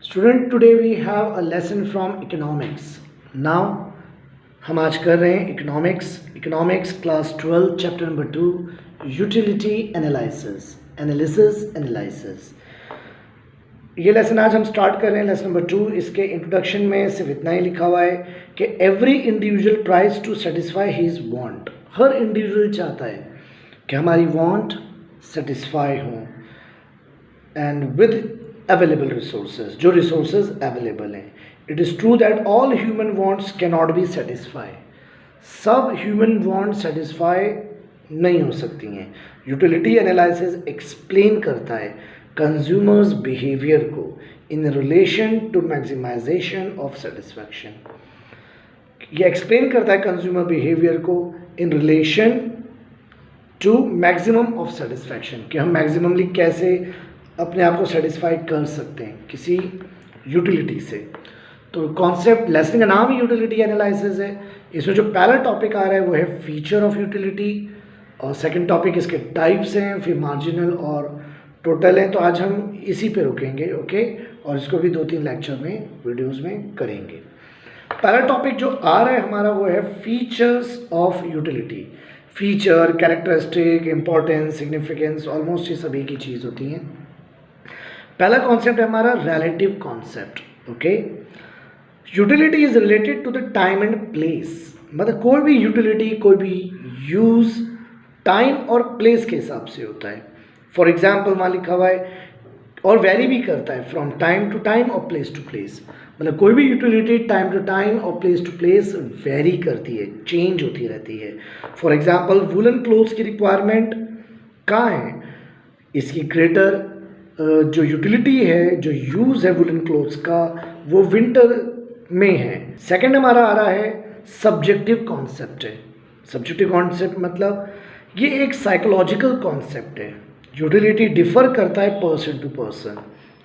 Student today we have a lesson from economics. Now हम आज कर रहे हैं economics class 12 chapter number 2 utility analysis. ये लेसन आज हम स्टार्ट कर रहे हैं, लेसन नंबर 2। इसके इंट्रोडक्शन में सिर्फ इतना ही लिखा हुआ है कि every individual tries to satisfy his want. हर इंडिविजुअल चाहता है कि हमारी वांट सेटिस्फाई हो एंड विद अवेलेबल रिसोर्सेज, जो रिसोर्सेज अवेलेबल हैं। It is true that all human wants can not be satisfy. सब ह्यूमन वांट सेटिस्फाई नहीं हो सकती हैं। यूटिलिटी एनालिसिस एक्सप्लेन करता है कंज्यूमर्स बिहेवियर को in relation to maximization of satisfaction. ये एक्सप्लेन करता है कंज्यूमर बिहेवियर को in relation to maximum of satisfaction, कि हम मैक्सिममली कैसे अपने आप को सेटिस्फाई कर सकते हैं किसी यूटिलिटी से। तो कॉन्सेप्ट, लेसन का नाम ही यूटिलिटी एनालिसिस है। इसमें जो पहला टॉपिक आ रहा है वो है फीचर ऑफ यूटिलिटी, और सेकंड टॉपिक इसके टाइप्स हैं, फिर मार्जिनल और टोटल हैं। तो आज हम इसी पे रुकेंगे, ओके, और इसको भी 2-3 लेक्चर में, वीडियोस में करेंगे। पहला टॉपिक जो आ रहा है हमारा वो है features of utility. Feature, characteristic, importance, significance, almost ये सभी की चीज़ होती हैं। पहला कॉन्सेप्ट है हमारा relative concept, okay. Utility is related to the time and place. मतलब कोई भी यूटिलिटी, कोई भी यूज टाइम और प्लेस के हिसाब से होता है। फॉर एग्जाम्पल वहाँ लिखा हुआ है, और वेरी भी करता है फ्रॉम टाइम टू टाइम और प्लेस टू प्लेस। मतलब कोई भी यूटिलिटी टाइम टू टाइम और प्लेस टू प्लेस वेरी करती है, चेंज होती रहती है। फॉर एग्जाम्पल वुलन क्लोथ्स की रिक्वायरमेंट कहाँ है, इसकी ग्रेटर जो यूटिलिटी है, जो यूज़ है वुलन क्लोथ्स का, वो विंटर में है। सेकंड हमारा आ रहा है सब्जेक्टिव कॉन्सेप्ट है। सब्जेक्टिव कॉन्सेप्ट मतलब ये एक साइकोलॉजिकल कॉन्सेप्ट है। यूटिलिटी डिफर करता है person to person,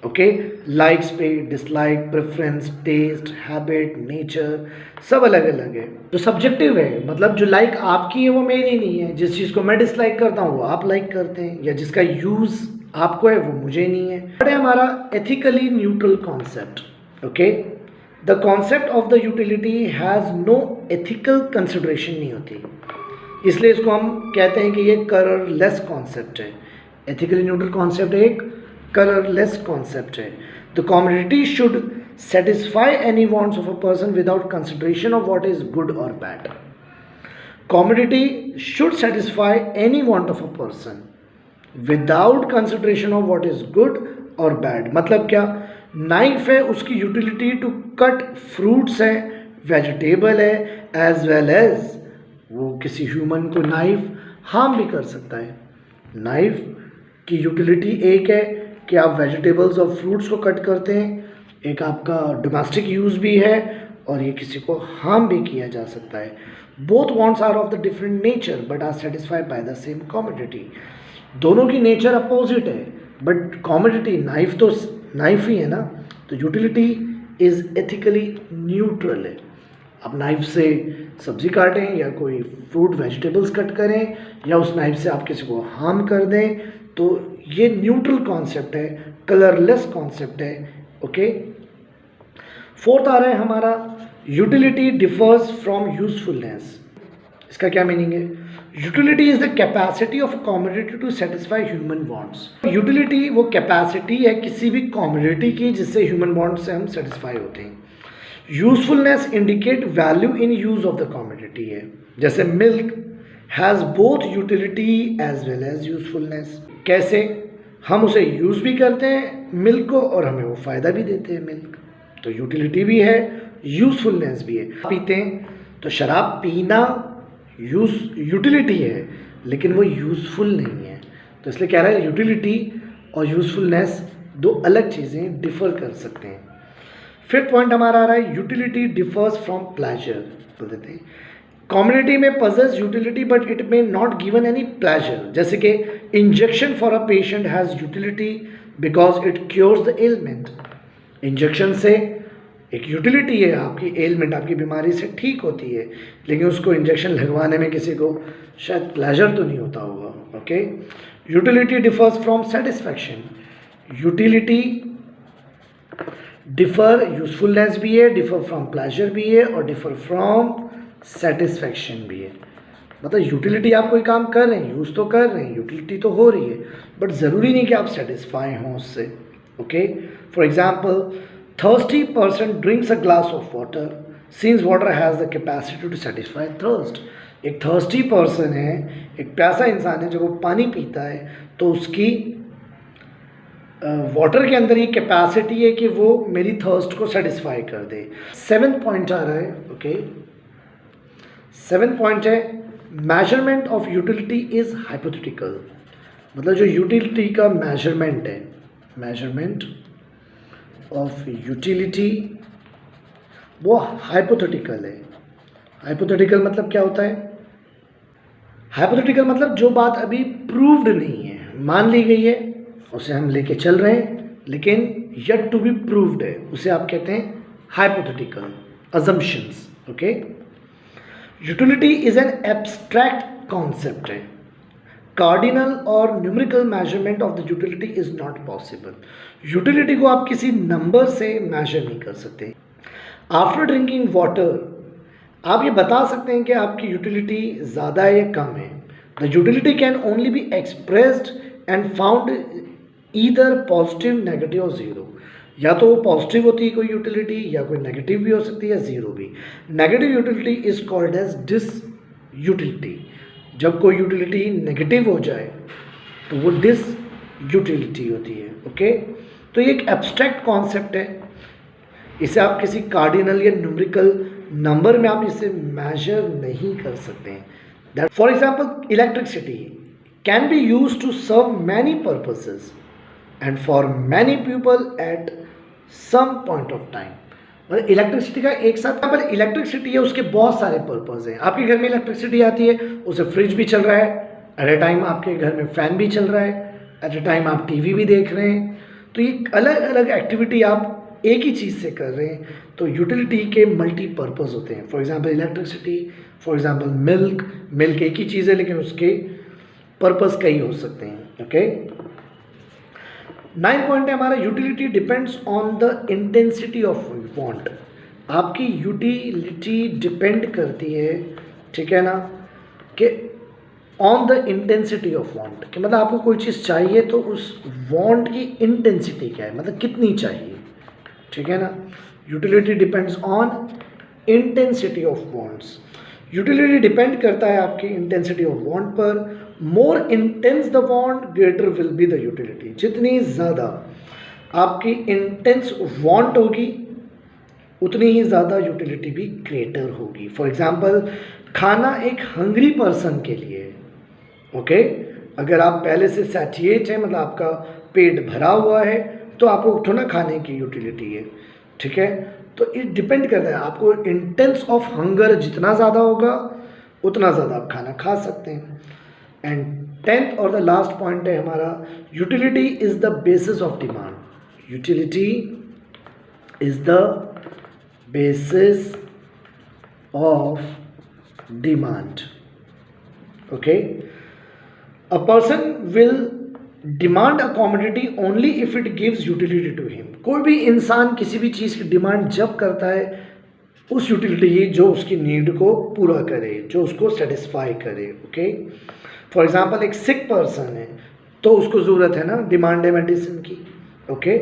okay. Likes पे, dislike, preference, taste, habit, nature, सब अलग अलग है। जो सब्जेक्टिव है मतलब जो लाइक आपकी है वो मेरी नहीं है। जिस चीज़ को मैं डिसलाइक करता हूँ वो आप लाइक करते हैं, या जिसका यूज़ आपको है वो मुझे नहीं है। बट है हमारा ethically neutral concept, okay. The concept of the utility has no ethical consideration नहीं होती, इसलिए इसको हम कहते हैं कि ये कलरलेस कॉन्सेप्ट है। एथिकली न्यूट्रल कॉन्सेप्ट एक कलरलेस कॉन्सेप्ट है। The community should satisfy any wants of a person without consideration of what is good और bad. Community should satisfy any want of a person without consideration of what is good और bad. मतलब क्या, knife है, उसकी utility to cut fruits है, vegetable है, as well as वो किसी ह्यूमन को नाइफ हार्म भी कर सकता है। नाइफ की यूटिलिटी एक है कि आप वेजिटेबल्स और फ्रूट्स को कट करते हैं, एक आपका डोमेस्टिक यूज़ भी है, और ये किसी को हार्म भी किया जा सकता है। Both wants are of the different nature but are satisfied by the same commodity. दोनों की नेचर अपोजिट है, बट कमोडिटी नाइफ तो नाइफ ही है ना। तो यूटिलिटी इज़ एथिकली न्यूट्रल है। आप नाइफ से सब्जी काटें या कोई फ्रूट वेजिटेबल्स कट करें, या उस नाइफ से आप किसी को हार्म कर दें, तो ये न्यूट्रल कॉन्सेप्ट है, कलरलेस कॉन्सेप्ट है, ओके। फोर्थ आ रहा है हमारा यूटिलिटी डिफर्स फ्रॉम यूजफुलनेस। इसका क्या मीनिंग है? Utility is the capacity of a community to satisfy human wants. Utility वो कैपेसिटी है किसी भी कम्युनिटी की जिससे ह्यूमन वांट्स से हम सेटिस्फाई होते हैं। Usefulness indicate value in use of the community है। जैसे milk has both utility as well as usefulness. कैसे? हम उसे यूज़ भी करते हैं मिल्क को, और हमें वो फ़ायदा भी देते हैं मिल्क। तो यूटिलिटी भी है, यूज़फुलनेस भी है। पीते हैं तो शराब पीना यूटिलिटी है, लेकिन वो यूज़फुल नहीं है। तो इसलिए कह रहा है यूटिलिटी और यूज़फुलनेस दो अलग चीज़ें, डिफ़र कर सकते हैं। फिफ्थ पॉइंट हमारा आ रहा है यूटिलिटी डिफर्स फ्रॉम प्लेजर। बोल देते हैं कम्युनिटी में possess utility but it may not given any pleasure. जैसे कि injection for a patient has utility because it cures the element. Injection से एक यूटिलिटी है, आपकी एलिमेंट, आपकी बीमारी से ठीक होती है, लेकिन उसको इंजेक्शन लगवाने में किसी को शायद प्लेजर तो नहीं होता होगा, okay. Utility differs from satisfaction. Utility differ usefulness भी है, डिफर फ्रॉम प्लेजर भी है और डिफर फ्रॉम सेटिस्फैक्शन भी है। मतलब यूटिलिटी आप कोई काम कर रहे हैं, यूज़ तो कर रहे हैं, यूटिलिटी तो हो रही है, बट ज़रूरी नहीं कि आप सेटिस्फाई हों उससे। Okay, for example, thirsty person drinks a glass of water since water has the capacity to satisfy thirst. एक थर्स्टी पर्सन है, एक प्यासा इंसान है, जब वो पानी पीता है तो उसकी वाटर के अंदर ये कैपेसिटी है कि वो मेरी थर्स्ट को सेटिस्फाई कर दे। 7th पॉइंट आ रहा है। ओके, 7th पॉइंट है measurement of utility is hypothetical. मतलब जो यूटिलिटी का मेजरमेंट है, मेजरमेंट ऑफ यूटिलिटी वो हाइपोथेटिकल है। हाइपोथेटिकल मतलब क्या होता है? हाइपोथेटिकल मतलब जो बात अभी प्रूव्ड नहीं है, मान ली गई है, उसे हम लेके चल रहे हैं, लेकिन येट टू बी प्रूव्ड है, उसे आप कहते हैं hypothetical assumptions. Okay, utility is an abstract concept है। कार्डिनल और numerical measurement of the utility is not possible. Utility को आप किसी नंबर से मेजर नहीं कर सकते। आफ्टर ड्रिंकिंग वाटर आप ये बता सकते हैं कि आपकी यूटिलिटी ज़्यादा है या कम है। The utility can only be expressed and found either positive, negative और ज़ीरो। या तो वो पॉजिटिव होती है कोई यूटिलिटी, या कोई नेगेटिव भी हो सकती है, या ज़ीरो भी। Negative utility is called as dis utility. जब कोई यूटिलिटी नेगेटिव हो जाए तो वो डिस यूटिलिटी होती है। ओके, तो ये एक एब्स्ट्रैक्ट कॉन्सेप्ट है, इसे आप किसी कार्डिनल या न्यूमेरिकल नंबर में आप इसे मेजर नहीं कर सकते हैं। For example, electricity can be use to serve many purposes and for many people at some point of time. मतलब इलेक्ट्रिसिटी का एक साथ, पर इलेक्ट्रिसिटी है उसके बहुत सारे पर्पस हैं। आपके घर में इलेक्ट्रिसिटी आती है, उसे फ्रिज भी चल रहा है, एट ए टाइम आपके घर में फैन भी चल रहा है, एट ए टाइम आप टीवी भी देख रहे हैं। तो ये अलग अलग एक्टिविटी आप एक ही चीज़ से कर रहे हैं। तो यूटिलिटी के मल्टीपर्पज़ होते हैं। For example electricity, for example milk एक ही चीज़ है लेकिन उसके पर्पस कई हो सकते हैं। ओके, 9 पॉइंट है हमारा, utility depends on the intensity of want. आपकी यूटिलिटी डिपेंड करती है, ठीक है ना, कि on the intensity of want, कि मतलब आपको कोई चीज़ चाहिए तो उस वांट की इंटेंसिटी क्या है, मतलब कितनी चाहिए, ठीक है ना। Utility depends on intensity of wants. Utility depend करता है आपकी इंटेंसिटी ऑफ वांट पर। More intense the want, greater will be the utility. जितनी ज़्यादा आपकी इंटेंस वांट होगी उतनी ही ज़्यादा यूटिलिटी भी ग्रेटर होगी। फॉर एग्जांपल, खाना एक हंग्री पर्सन के लिए, ओके, अगर आप पहले से सैटिएट हैं, मतलब आपका पेट भरा हुआ है, तो आपको थोड़ा खाने की यूटिलिटी है, ठीक है। तो इट डिपेंड करता है, आपको इंटेंस ऑफ हंगर जितना ज़्यादा होगा उतना ज़्यादा आप खाना खा सकते हैं। एंड 10th और द लास्ट पॉइंट है हमारा, utility is the basis of demand. Utility is the basis of demand. Okay, a person will demand a commodity only if it gives utility to him. कोई भी इंसान किसी भी चीज़ की demand जब करता है उस यूटिलिटी जो उसकी नीड को पूरा करे, जो उसको सेटिस्फाई करे। ओके, फॉर एग्जांपल, एक सिक पर्सन है तो उसको ज़रूरत है ना, डिमांड है मेडिसिन की, ओके,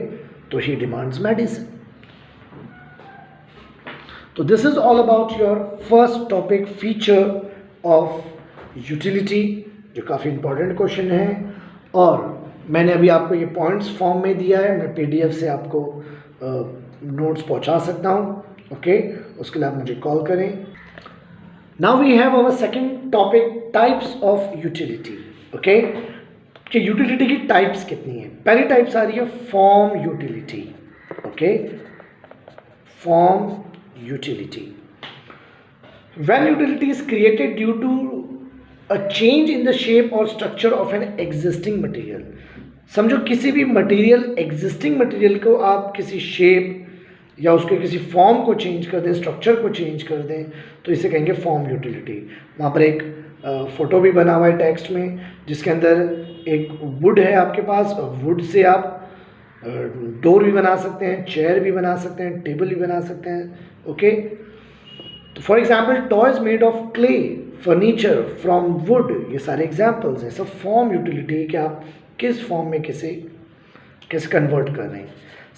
तो ही डिमांड्स मेडिसिन। तो this is all about your first topic, feature of utility, जो काफ़ी इंपॉर्टेंट क्वेश्चन है। और मैंने अभी आपको ये पॉइंट्स फॉर्म में दिया है, मैं पीडीएफ से आपको नोट्स पहुंचा सकता हूं। ओके, उसके लिए आप मुझे कॉल करें। Now we have our second topic, types of utility. Okay, कि यूटिलिटी की टाइप्स कितनी है। पहली टाइप्स आ रही है form utility. Okay, form utility, when utility is created due to a change in the shape or structure of an existing material। समझो किसी भी मटेरियल, एग्जिस्टिंग मटेरियल को आप किसी शेप या उसके किसी फॉर्म को चेंज कर दें, स्ट्रक्चर को चेंज कर दें, तो इसे कहेंगे फॉर्म यूटिलिटी। वहाँ पर एक फ़ोटो भी बना हुआ है टेक्स्ट में, जिसके अंदर एक वुड है आपके पास, और वुड से आप डोर भी बना सकते हैं, चेयर भी बना सकते हैं, टेबल भी बना सकते हैं. ओके, तो for example toys made of clay, furniture from would, ये सारे एग्जाम्पल्स हैं. सब फॉर्म यूटिलिटी कि आप किस फॉर्म में कैसे कन्वर्ट कर रहे हैं.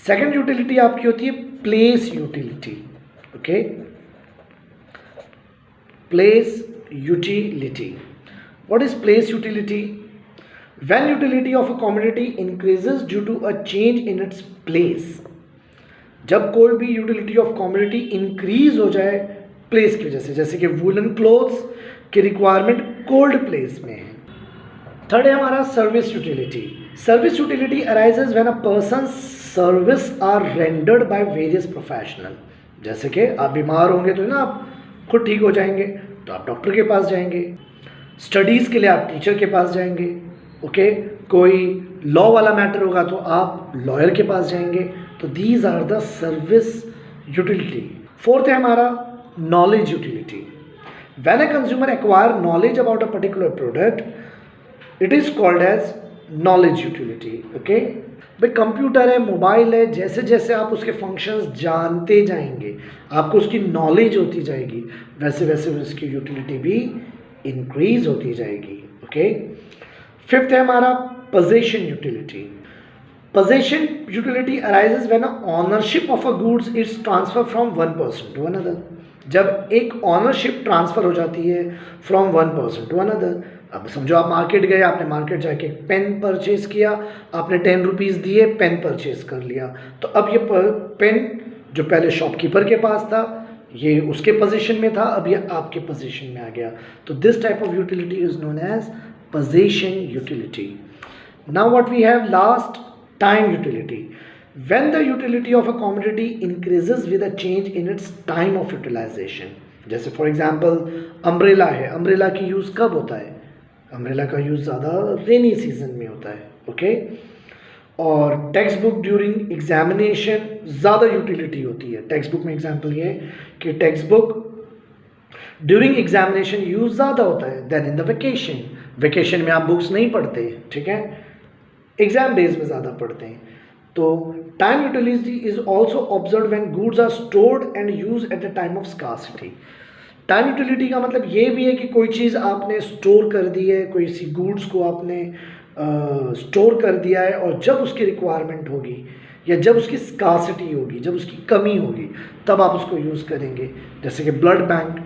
सेकेंड यूटिलिटी आपकी होती है place utility. Okay, place utility. What is place utility? When utility of a commodity increases due to a change in its place. जब कोई भी यूटिलिटी ऑफ कमोडिटी इंक्रीज हो जाए प्लेस की वजह से, जैसे कि वुलन क्लोथ्स की रिक्वायरमेंट कोल्ड प्लेस में है. थर्ड है हमारा service utility. Service utility arises when a person service are rendered by various professional. जैसे कि आप बीमार होंगे तो ना आप खुद ठीक हो जाएंगे तो आप डॉक्टर के पास जाएंगे. स्टडीज़ के लिए आप टीचर के पास जाएंगे. ओके, कोई लॉ वाला मैटर होगा तो आप लॉयर के पास जाएंगे. तो these are the service utility. Fourth है हमारा knowledge utility. When a consumer acquire knowledge about a particular product it is called as knowledge utility. Okay, भाई कंप्यूटर है, मोबाइल है, जैसे जैसे आप उसके फंक्शंस जानते जाएंगे, आपको उसकी नॉलेज होती जाएगी, वैसे वैसे उसकी यूटिलिटी भी इंक्रीज होती जाएगी. ओके, फिफ्थ है हमारा possession utility. Possession utility arises when ownership of a goods is transfer from one person to another. जब एक ऑनरशिप ट्रांसफर हो जाती है from one person to another. अब समझो आप मार्केट गए, आपने मार्केट जाके पेन परचेज किया, आपने 10 रुपीज़ दिए, पेन परचेज कर लिया. तो अब ये पेन जो पहले शॉपकीपर के पास था, ये उसके पोजीशन में था, अब ये आपके पोजीशन में आ गया. तो this type of utility is known as position utility. Now what we have last, time utility. When the utility of a commodity increases with a change in its time of utilization. जैसे for example umbrella है, umbrella की use कब होता है? Umbrella का use ज़्यादा rainy season में होता है. ओके, और टेक्स्ट बुक ड्यूरिंग एग्जामिनेशन ज़्यादा यूटिलिटी होती है. टेक्स्ट बुक में एग्जांपल ये कि text book during examination use ज़्यादा होता है than in the vacation. Vacation में आप बुक्स नहीं पढ़ते, ठीक है, एग्जाम डेज में ज़्यादा पढ़ते हैं. तो time utility is also observe when goods are stored and use at the time of scarcity. Time utility का मतलब ये भी है कि कोई चीज़ आपने स्टोर कर दी है, कोई सी गुड्स को आपने स्टोर कर दिया है, और जब उसकी रिक्वायरमेंट होगी या जब उसकी स्कार्सिटी होगी, जब उसकी कमी होगी, तब आप उसको यूज़ करेंगे. जैसे कि ब्लड बैंक,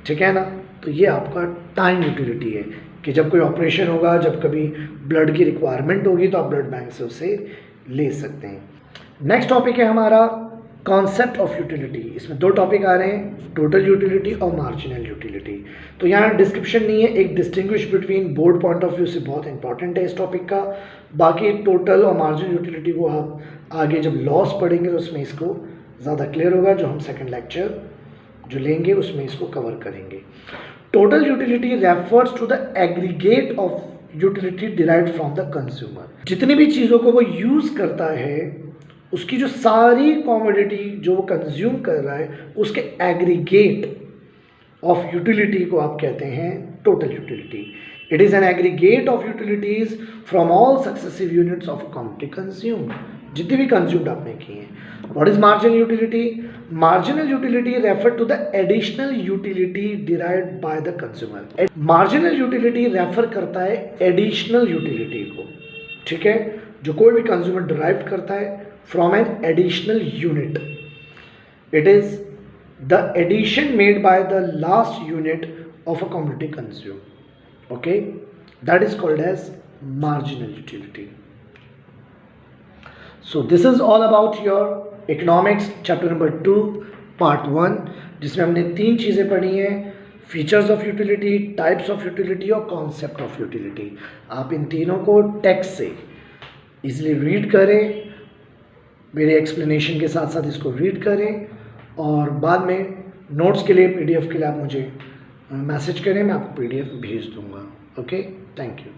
ठीक है ना. तो ये आपका टाइम यूटिलिटी है कि जब कोई ऑपरेशन होगा, जब कभी ब्लड की रिक्वायरमेंट होगी तो आप ब्लड बैंक से उसे ले सकते हैं. नेक्स्ट टॉपिक है हमारा कॉन्सेप्ट ऑफ यूटिलिटी. इसमें दो टॉपिक आ रहे हैं, टोटल यूटिलिटी और मार्जिनल यूटिलिटी. तो यहाँ डिस्क्रिप्शन नहीं है, एक distinguish between board point of view से बहुत इंपॉर्टेंट है इस टॉपिक का. बाकी टोटल और मार्जिनल यूटिलिटी को आप आगे जब लॉस पढ़ेंगे तो उसमें इसको ज़्यादा क्लियर होगा, जो हम सेकेंड लेक्चर जो लेंगे उसमें इसको कवर करेंगे. Total utility refers to the aggregate of utility derived from the consumer. जितनी भी चीज़ों को वो यूज़ करता है, उसकी जो सारी कमोडिटी जो वो कंज्यूम कर रहा है, उसके एग्रीगेट ऑफ यूटिलिटी को आप कहते हैं total utility. It is an aggregate of utilities from all successive units of commodity consume. जितनी भी कंज्यूम्ड आपने की हैं. What is marginal utility? Marginal utility refer to the additional utility derived by the consumer. Marginal utility refer करता है additional utility को, ठीक है, जो कोई भी कंज्यूमर डिराइव करता है from an additional unit. It is the addition made by the last unit of a commodity consumed. Okay, that is called as marginal utility. So this is all about your economics chapter number 2 part 1, जिसमें हमने 3 चीज़ें पढ़ी हैं, features of utility, types of utility और concept of utility. आप इन तीनों को text से इजीली रीड करें, मेरे एक्सप्लेनेशन के साथ साथ इसको रीड करें, और बाद में नोट्स के लिए पीडीएफ के लिए आप मुझे मैसेज करें, मैं आपको पीडीएफ भेज दूंगा. Okay, thank you.